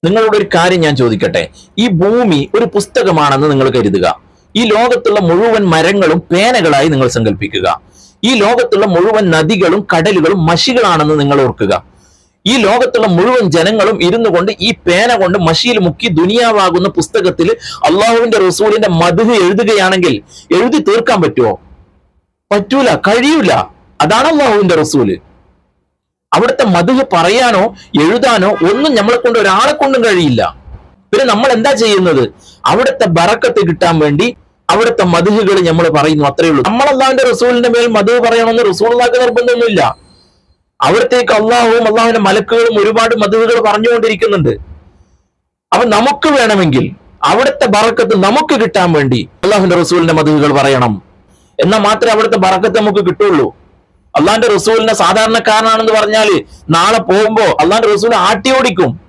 നിങ്ങളോട് ഒരു കാര്യം ഞാൻ ചോദിക്കട്ടെ. ഈ ഭൂമി ഒരു പുസ്തകമാണെന്ന് നിങ്ങൾ കരുതുക. ഈ ലോകത്തുള്ള മുഴുവൻ മരങ്ങളും പേനകളായി നിങ്ങൾ സങ്കല്പിക്കുക. ഈ ലോകത്തുള്ള മുഴുവൻ നദികളും കടലുകളും മഷികളാണെന്ന് നിങ്ങൾ ഓർക്കുക. ഈ ലോകത്തുള്ള മുഴുവൻ ജനങ്ങളും ഇരുന്നു കൊണ്ട് ഈ പേന കൊണ്ട് മഷിയിൽ മുക്കി ദുനിയാവാകുന്ന പുസ്തകത്തിൽ അള്ളാഹുവിന്റെ റസൂലിന്റെ മദ്ഹ് എഴുതുകയാണെങ്കിൽ എഴുതി തീർക്കാൻ പറ്റുമോ? പറ്റൂല, കഴിയൂല. അതാണ് അള്ളാഹുവിന്റെ റസൂല്. അവിടുത്തെ മദ്ഹ് പറയാനോ എഴുതാനോ ഒന്നും നമ്മളെ കൊണ്ട് ഒരാളെ കൊണ്ടും കഴിയില്ല. പിന്നെ നമ്മൾ എന്താ ചെയ്യുന്നത്? അവിടുത്തെ ബറക്കത്ത് കിട്ടാൻ വേണ്ടി അവിടുത്തെ മദ്ഹുകൾ നമ്മൾ പറയുന്നു, അത്രയേ ഉള്ളൂ. നമ്മൾ അള്ളാഹുവിന്റെ റസൂലിന്റെ മേൽ മദ്ഹ് പറയണമെന്ന് റസൂലുള്ളാഹിക്ക് നിർബന്ധമൊന്നുമില്ല. അവിടത്തേക്ക് അള്ളാഹുവും അള്ളാഹുവിന്റെ മലക്കുകളും ഒരുപാട് മദ്ഹുകൾ പറഞ്ഞുകൊണ്ടിരിക്കുന്നുണ്ട്. അപ്പൊ നമുക്ക് വേണമെങ്കിൽ അവിടുത്തെ ബറക്കത്ത് നമുക്ക് കിട്ടാൻ വേണ്ടി അള്ളാഹുവിന്റെ റസൂലിന്റെ മദ്ഹുകൾ പറയണം. എന്നാൽ മാത്രമേ അവിടുത്തെ ബറക്കത്ത് നമുക്ക് കിട്ടുള്ളൂ. അള്ളാഹിന്റെ റസൂലിനെ സാധാരണക്കാരനാണെന്ന് പറഞ്ഞാല് നാളെ പോകുമ്പോ അള്ളാഹിന്റെ റസൂൽ ആട്ടി ഓടിക്കും.